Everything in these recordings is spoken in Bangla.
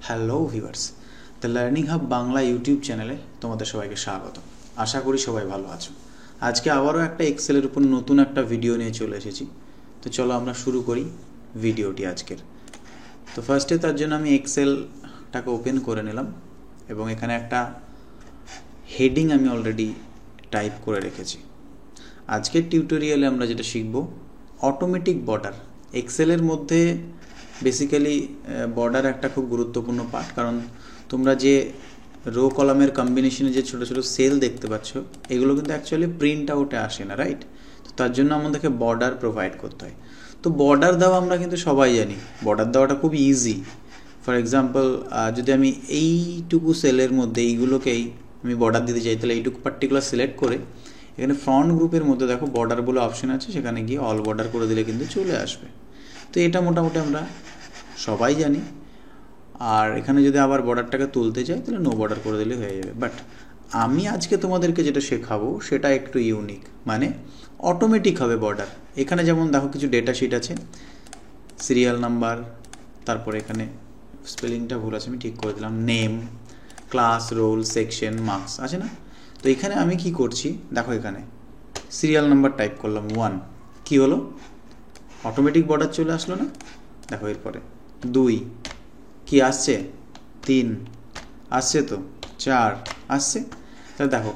Hello viewers, the learning hub Bangla YouTube চ্যানেলে তোমাদের সবাইকে স্বাগত। আশা করি সবাই ভালো আছো। আজকে আবারও একটা এক্সেলের উপর নতুন একটা ভিডিও নিয়ে চলে এসেছি। তো চলো আমরা শুরু করি ভিডিওটি আজকের। তো ফার্স্টে তার জন্য আমি এক্সেলটাকে ওপেন করে নিলাম এবং এখানে একটা হেডিং আমি অলরেডি টাইপ করে রেখেছি। আজকের টিউটোরিয়ালে আমরা যেটা শিখব, অটোমেটিক বর্ডার। এক্সেলের মধ্যে বেসিক্যালি বর্ডার একটা খুব গুরুত্বপূর্ণ পার্ট, কারণ তোমরা যে রো কলামের কম্বিনেশনে যে ছোটো ছোটো সেল দেখতে পাচ্ছ, এগুলো কিন্তু অ্যাকচুয়ালি প্রিন্ট আউটে আসে না, রাইট? তো তার জন্য আমাদেরকে বর্ডার প্রোভাইড করতে হয়। তো বর্ডার দেওয়া আমরা কিন্তু সবাই জানি, বর্ডার দেওয়াটা খুব ইজি। ফর এক্সাম্পল, যদি আমি এইটুকু সেলের মধ্যে এইগুলোকেই আমি বর্ডার দিতে চাই, তাহলে এইটুকু পার্টিকুলার সিলেক্ট করে এখানে ফ্রন্ট গ্রুপের মধ্যে দেখো বর্ডার বলে অপশন আছে, সেখানে গিয়ে অল বর্ডার করে দিলে কিন্তু চলে আসবে। তো এটা মোটামুটি আমরা সবাই জানি। আর এখানে যদি আবার বর্ডারটাকে তুলতে চাই তাহলে নো বর্ডার করে দিলে হয়ে যাবে। বাট আমি আজকে তোমাদেরকে যেটা শেখাবো সেটা একটু ইউনিক, মানে অটোমেটিক হবে বর্ডার। এখানে যেমন দেখো কিছু ডেটা শিট আছে, সিরিয়াল নাম্বার, তারপরে এখানে স্পেলিংটা ভুল আছে, আমি ঠিক করে দিলাম, name, class, roll, section, marks আছে না? তো এখানে আমি কি করছি দেখো, এখানে সিরিয়াল নাম্বার টাইপ করলাম 1, কি হলো? অটোমেটিক বর্ডার চলে আসলো না? দেখো এরপরে 2 কি আসছে, 3 আসছে, তো 4 আসছে। তাহলে দেখো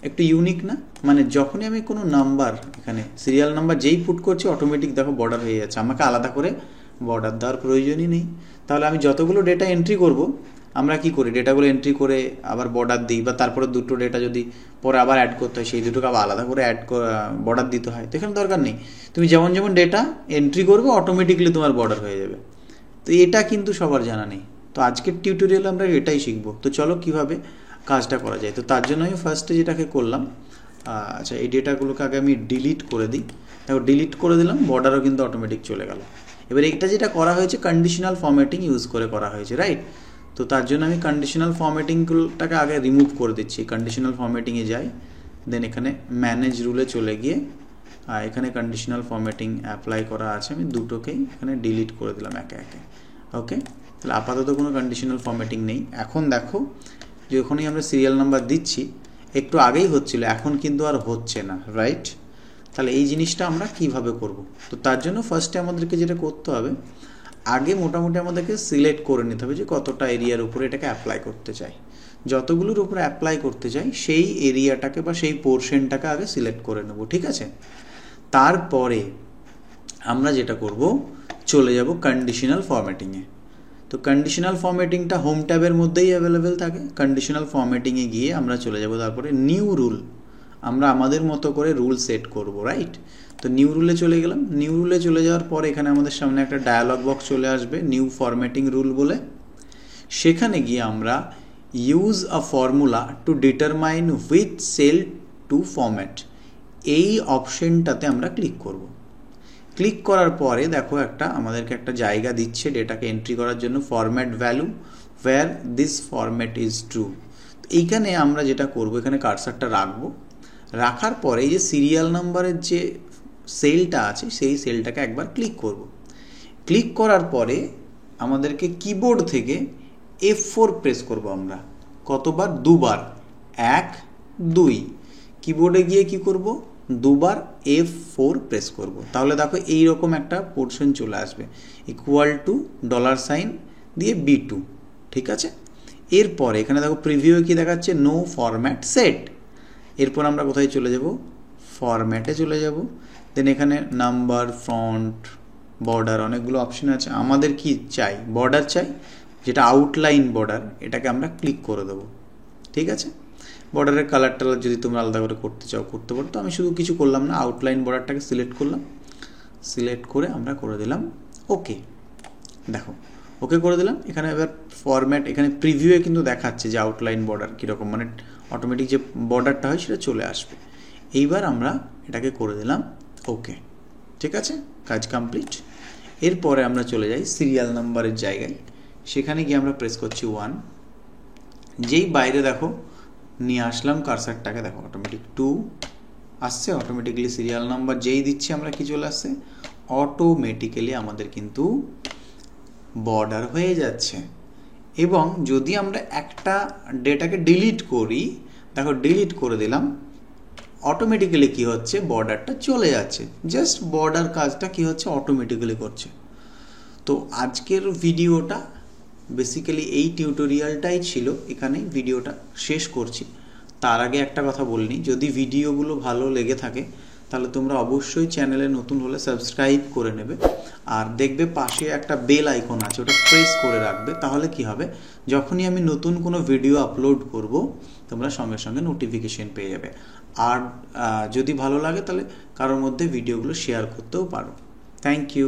একটু ইউনিক না? মানে যখনই আমি কোনো নাম্বার এখানে সিরিয়াল নাম্বার যেই পুট করছি, অটোমেটিক দেখো বর্ডার হয়ে যাচ্ছে, আমাকে আলাদা করে বর্ডার দেওয়ার প্রয়োজনই নেই। তাহলে আমি যতগুলো ডেটা এন্ট্রি করব, আমরা কি করি, ডেটাগুলো এন্ট্রি করে আবার বর্ডার দিই, বা তারপরে দুটো ডেটা যদি পরে আবার অ্যাড করতে হয়, সেই দুটোকে আবার আলাদা করে বর্ডার দিতে হয়। তো এখানে দরকার নেই, তুমি যেমন যেমন ডেটা এন্ট্রি করবে অটোমেটিকলি তোমার বর্ডার হয়ে যাবে। তো এটা কিন্তু সবার জানা নেই। তো আজকের টিউটোরিয়ালে আমরা এটাই শিখবো। তো চলো কিভাবে কাজটা করা যায়। তো তার জন্য আমি ফার্স্টে যেটাকে করলাম, আচ্ছা এই ডেটাগুলোকে আগে আমি ডিলিট করে দিই। দেখো ডিলিট করে দিলাম, বর্ডারও কিন্তু অটোমেটিক চলে গেল। এবার এটা যেটা করা হয়েছে কন্ডিশনাল ফরম্যাটিং ইউজ করে করা হয়েছে, রাইট? তো তার জন্য আমি কন্ডিশনাল ফরম্যাটিংগুলোটাকে আগে রিমুভ করে দিচ্ছি। কন্ডিশনাল ফরম্যাটিংয়ে যাই, দেন এখানে ম্যানেজ রুলে চলে গিয়ে এখানে কন্ডিশনাল ফরম্যাটিং অ্যাপ্লাই করা আছে, আমি দুটোকেই এখানে ডিলিট করে দিলাম একে একে। ওকে, তাহলে আপাতত কোনো কন্ডিশনাল ফরম্যাটিং নেই। এখন দেখো যখনই আমরা সিরিয়াল নাম্বার দিচ্ছি, একটু আগেই হচ্ছিল, এখন কিন্তু আর হচ্ছে না, রাইট? তাহলে এই জিনিসটা আমরা কিভাবে করব? তো তার জন্য ফার্স্টে আমাদেরকে যেটা করতে হবে, আগে মোটামুটি আমাদেরকে সিলেক্ট করে নিতে হবে যে কতটা এরিয়ার উপরে এটাকে অ্যাপ্লাই করতে চাই। যতগুলোর উপরে অ্যাপ্লাই করতে চাই সেই এরিয়াটাকে বা সেই পোর্শনটাকে আগে সিলেক্ট করে নেব, ঠিক আছে? তারপরে আমরা যেটা করব, চলে যাব কন্ডিশনাল ফরম্যাটিংয়ে। তো কন্ডিশনাল ফরম্যাটিংটা হোম ট্যাবের মধ্যেই অ্যাভেলেবেল থাকে। কন্ডিশনাল ফরম্যাটিংয়ে গিয়ে আমরা চলে যাব, তারপরে নিউ রুল, আমরা আমাদের মতো করে রুল সেট করব, রাইট? তো নিউ রুলে চলে গেলাম। নিউ রুলে চলে যাওয়ার পর এখানে আমাদের সামনে একটা ডায়ালগ বক্স চলে আসবে, নিউ ফরম্যাটিং রুল বলে। সেখানে গিয়ে আমরা use a formula to determine which cell to format, এই অপশনটাতে আমরা ক্লিক করব। ক্লিক করার পরে দেখো আমাদেরকে একটা জায়গা দিচ্ছে ডেটাকে এন্ট্রি করার জন্য, format value where this format is true. এইখানে আমরা যেটা করব, এখানে কার্সারটা রাখবো, রাখার পরে এই যে সিরিয়াল নাম্বারের যে সেলটা আছে সেই সেলটাকে একবার ক্লিক করব। ক্লিক করার পরে আমাদেরকে কিবোর্ড থেকে F4 প্রেস করব আমরা। কতবার? 2বার, 1 2। কিবোর্ডে গিয়ে কি করব, 2বার F4 প্রেস করব। তাহলে দেখো এইরকম একটা পোর্শন চলে আসবে, ইকুয়াল টু $সাইন দিয়ে B2, ঠিক আছে? এরপরে এখানে দেখো প্রিভিউ কি দেখাচ্ছে, নো ফরম্যাট সেট। এরপর আমরা কোথায় চলে যাব, ফরম্যাটে চলে যাব। দেন এখানে নাম্বার, ফন্ট, বর্ডার, অনেকগুলো অপশন আছে। আমাদের কি চাই, বর্ডার চাই, যেটা আউটলাইন বর্ডার, এটাকে আমরা ক্লিক করে দেবো, ঠিক আছে? বর্ডারের কালার টালার যদি তোমরা আলাদা করে করতে চাও করতে পারো। তো আমি শুধু কিছু করলাম না, আউটলাইন বর্ডারটাকে সিলেক্ট করলাম, সিলেক্ট করে আমরা করে দিলাম ওকে। দেখো ওকে করে দিলাম। এখানে এবার ফরম্যাট, এখানে প্রিভিউয়ে কিন্তু দেখাচ্ছে যে আউটলাইন বর্ডার কীরকম, মানে অটোমেটিক যে বর্ডারটা হয় সেটা চলে আসবে। এইবার আমরা এটাকে করে দিলাম ওকে, ঠিক আছে? কাজ কমপ্লিট। এরপরে আমরা চলে যাই সিরিয়াল নাম্বারের জায়গায়। সেখানে গিয়ে আমরা প্রেস করছি 1। যেই বাইরে দেখো নিয়ে আসলাম কার্সারটাকে, দেখো অটোমেটিক 2 আসছে। অটোমেটিক্যালি সিরিয়াল নাম্বার যেই দিচ্ছি আমরা কি চলে আসছে, অটোমেটিক্যালি আমাদের কিন্তু বর্ডার হয়ে যাচ্ছে। এবং যদি আমরা একটা ডেটাকে ডিলিট করি, দেখো ডিলিট করে দিলাম, অটোমেটিক্যালি কি হচ্ছে, বর্ডারটা চলে যাচ্ছে। জাস্ট বর্ডার কাজটা কি হচ্ছে, অটোমেটিক্যালি করছে। তো আজকের ভিডিওটা বেসিক্যালি এই টিউটোরিয়ালটাই ছিল, এখানেই ভিডিওটা শেষ করছি। তার আগে একটা কথা বলিনি, যদি ভিডিওগুলো ভালো লেগে থাকে তাহলে তোমরা অবশ্যই চ্যানেলে নতুন হলে সাবস্ক্রাইব করে নেবে, আর দেখবে পাশে একটা বেল আইকন আছে, ওটা প্রেস করে রাখবে। তাহলে কি হবে, যখনই আমি নতুন কোনো ভিডিও আপলোড করব তোমরা সঙ্গে সঙ্গে নোটিফিকেশন পেয়ে যাবে। আর যদি ভালো লাগে তাহলে কারোর মধ্যে ভিডিওগুলো শেয়ার করতেও পারো। Thank you.